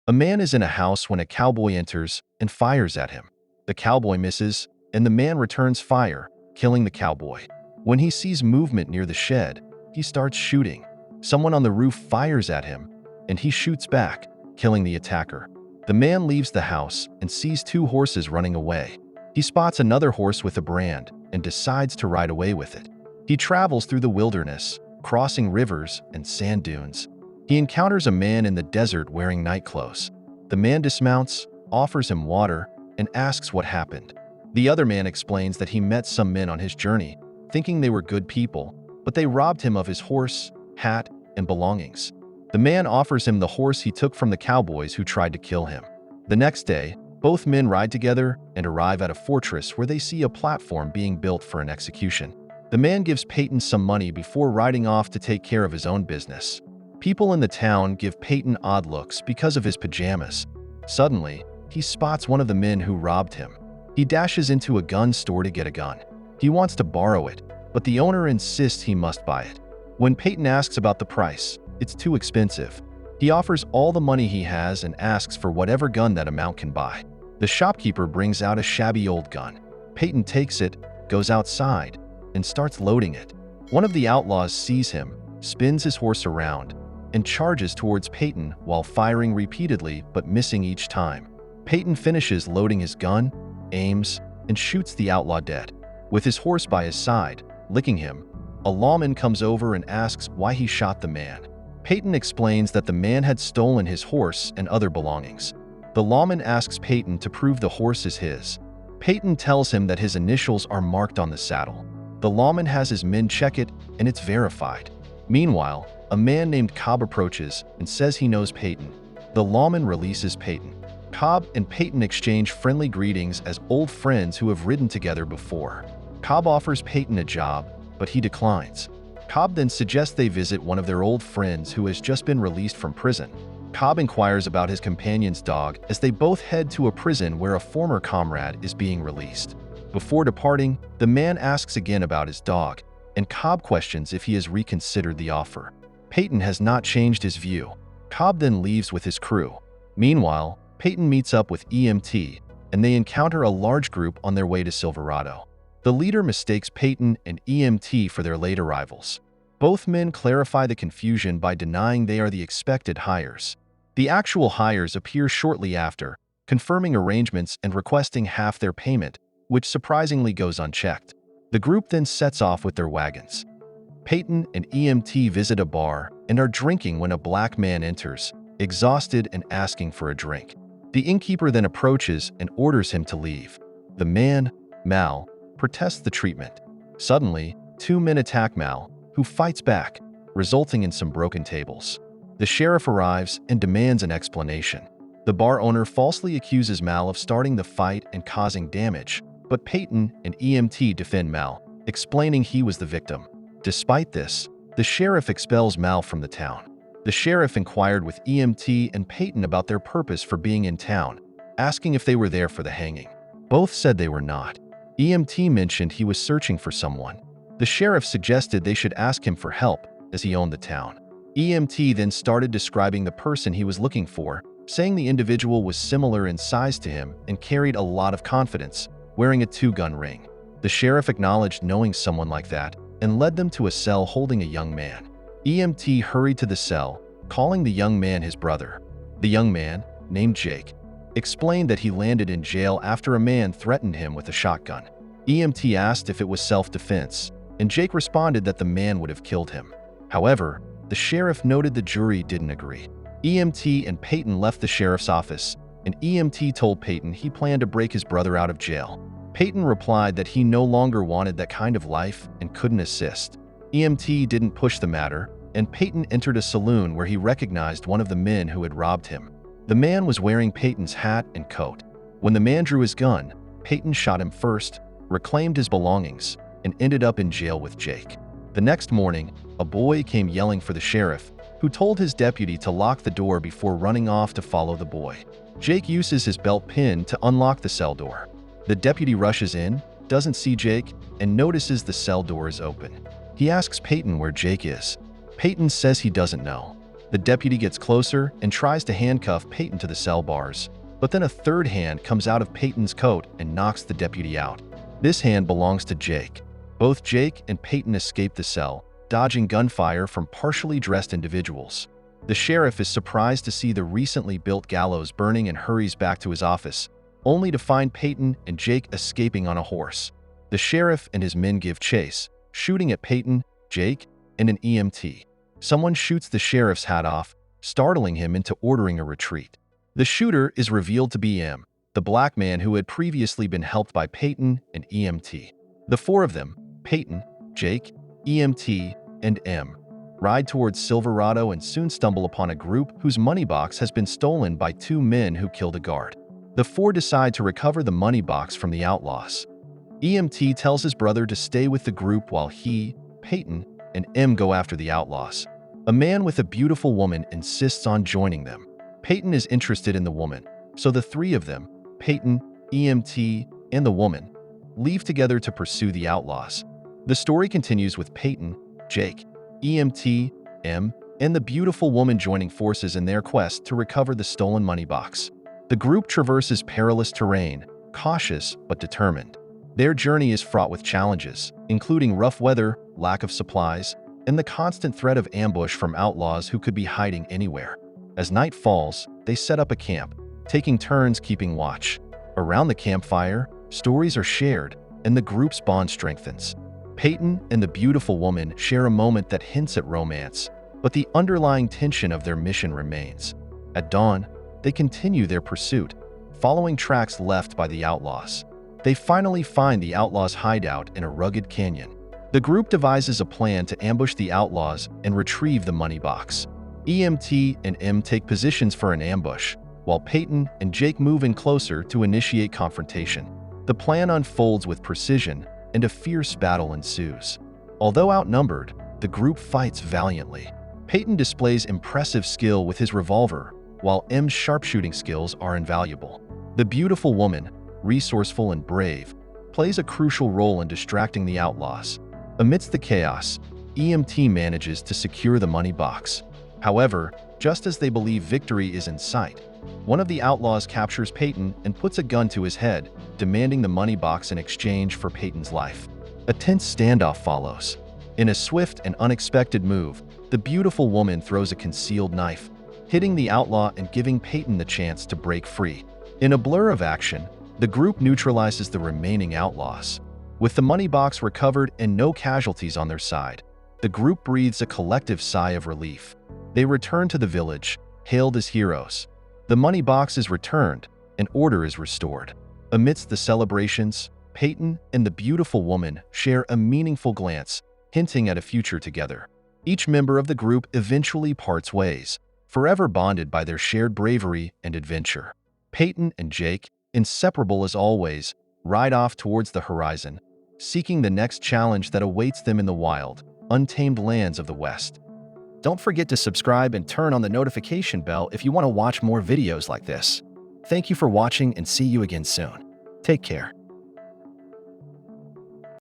A man is in a house when a cowboy enters and fires at him. The cowboy misses, and the man returns fire, killing the cowboy. When he sees movement near the shed, he starts shooting. Someone on the roof fires at him, and he shoots back, killing the attacker. The man leaves the house and sees two horses running away. He spots another horse with a brand and decides to ride away with it. He travels through the wilderness, crossing rivers and sand dunes. He encounters a man in the desert wearing night clothes. The man dismounts, offers him water, and asks what happened. The other man explains that he met some men on his journey, thinking they were good people, but they robbed him of his horse, hat, and belongings. The man offers him the horse he took from the cowboys who tried to kill him. The next day, both men ride together and arrive at a fortress where they see a platform being built for an execution. The man gives Payton some money before riding off to take care of his own business. People in the town give Payton odd looks because of his pajamas. Suddenly, he spots one of the men who robbed him. He dashes into a gun store to get a gun. He wants to borrow it, but the owner insists he must buy it. When Payton asks about the price, it's too expensive. He offers all the money he has and asks for whatever gun that amount can buy. The shopkeeper brings out a shabby old gun. Payton takes it, goes outside, and starts loading it. One of the outlaws sees him, spins his horse around, and charges towards Payton while firing repeatedly but missing each time. Payton finishes loading his gun, aims, and shoots the outlaw dead. With his horse by his side, licking him, a lawman comes over and asks why he shot the man. Payton explains that the man had stolen his horse and other belongings. The lawman asks Payton to prove the horse is his. Payton tells him that his initials are marked on the saddle. The lawman has his men check it, and it's verified. Meanwhile, a man named Cobb approaches and says he knows Payton. The lawman releases Payton. Cobb and Payton exchange friendly greetings as old friends who have ridden together before. Cobb offers Payton a job, but he declines. Cobb then suggests they visit one of their old friends who has just been released from prison. Cobb inquires about his companion's dog as they both head to a prison where a former comrade is being released. Before departing, the man asks again about his dog, and Cobb questions if he has reconsidered the offer. Payton has not changed his view. Cobb then leaves with his crew. Meanwhile, Payton meets up with EMT, and they encounter a large group on their way to Silverado. The leader mistakes Payton and EMT for their late arrivals. Both men clarify the confusion by denying they are the expected hires. The actual hires appear shortly after, confirming arrangements and requesting half their payment, which surprisingly goes unchecked. The group then sets off with their wagons. Payton and EMT visit a bar and are drinking when a black man enters, exhausted and asking for a drink. The innkeeper then approaches and orders him to leave. The man, Mal, protests the treatment. Suddenly, two men attack Mal, who fights back, resulting in some broken tables. The sheriff arrives and demands an explanation. The bar owner falsely accuses Mal of starting the fight and causing damage, but Payton and EMT defend Mal, explaining he was the victim. Despite this, the sheriff expels Mal from the town. The sheriff inquired with EMT and Payton about their purpose for being in town, asking if they were there for the hanging. Both said they were not. EMT mentioned he was searching for someone. The sheriff suggested they should ask him for help, as he owned the town. EMT then started describing the person he was looking for, saying the individual was similar in size to him and carried a lot of confidence, wearing a two-gun ring. The sheriff acknowledged knowing someone like that and led them to a cell holding a young man. EMT hurried to the cell, calling the young man his brother. The young man, named Jake, explained that he landed in jail after a man threatened him with a shotgun. EMT asked if it was self-defense, and Jake responded that the man would have killed him. However, the sheriff noted the jury didn't agree. EMT and Payton left the sheriff's office, and EMT told Payton he planned to break his brother out of jail. Payton replied that he no longer wanted that kind of life and couldn't assist. EMT didn't push the matter, and Payton entered a saloon where he recognized one of the men who had robbed him. The man was wearing Payton's hat and coat. When the man drew his gun, Payton shot him first, reclaimed his belongings, and ended up in jail with Jake. The next morning, a boy came yelling for the sheriff, who told his deputy to lock the door before running off to follow the boy. Jake uses his belt pin to unlock the cell door. The deputy rushes in, doesn't see Jake, and notices the cell door is open. He asks Payton where Jake is. Payton says he doesn't know. The deputy gets closer and tries to handcuff Payton to the cell bars, but then a third hand comes out of Payton's coat and knocks the deputy out. This hand belongs to Jake. Both Jake and Payton escape the cell, dodging gunfire from partially dressed individuals. The sheriff is surprised to see the recently built gallows burning and hurries back to his office, only to find Payton and Jake escaping on a horse. The sheriff and his men give chase, shooting at Payton, Jake, and an EMT. Someone shoots the sheriff's hat off, startling him into ordering a retreat. The shooter is revealed to be M, the black man who had previously been helped by Payton and EMT. The four of them, Payton, Jake, EMT, and M, ride towards Silverado and soon stumble upon a group whose money box has been stolen by two men who killed a guard. The four decide to recover the money box from the outlaws. EMT tells his brother to stay with the group while he, Payton, and M go after the outlaws. A man with a beautiful woman insists on joining them. Payton is interested in the woman, so the three of them, Payton, EMT, and the woman, leave together to pursue the outlaws. The story continues with Payton, Jake, EMT, M, and the beautiful woman joining forces in their quest to recover the stolen money box. The group traverses perilous terrain, cautious but determined. Their journey is fraught with challenges, including rough weather, lack of supplies, and the constant threat of ambush from outlaws who could be hiding anywhere. As night falls, they set up a camp, taking turns keeping watch. Around the campfire, stories are shared, and the group's bond strengthens. Payton and the beautiful woman share a moment that hints at romance, but the underlying tension of their mission remains. At dawn, they continue their pursuit, following tracks left by the outlaws. They finally find the outlaws' hideout in a rugged canyon. The group devises a plan to ambush the outlaws and retrieve the money box. EMT and M take positions for an ambush, while Payton and Jake move in closer to initiate confrontation. The plan unfolds with precision, and a fierce battle ensues. Although outnumbered, the group fights valiantly. Payton displays impressive skill with his revolver, while M's sharpshooting skills are invaluable. The beautiful woman, resourceful and brave, plays a crucial role in distracting the outlaws. Amidst the chaos, EMT manages to secure the money box. However, just as they believe victory is in sight, one of the outlaws captures Payton and puts a gun to his head, demanding the money box in exchange for Payton's life. A tense standoff follows. In a swift and unexpected move, the beautiful woman throws a concealed knife, hitting the outlaw and giving Payton the chance to break free. In a blur of action, the group neutralizes the remaining outlaws. With the money box recovered and no casualties on their side, the group breathes a collective sigh of relief. They return to the village, hailed as heroes. The money box is returned, and order is restored. Amidst the celebrations, Payton and the beautiful woman share a meaningful glance, hinting at a future together. Each member of the group eventually parts ways, forever bonded by their shared bravery and adventure. Payton and Jake, inseparable as always, ride off towards the horizon, seeking the next challenge that awaits them in the wild, untamed lands of the West. Don't forget to subscribe and turn on the notification bell if you want to watch more videos like this. Thank you for watching and see you again soon. Take care.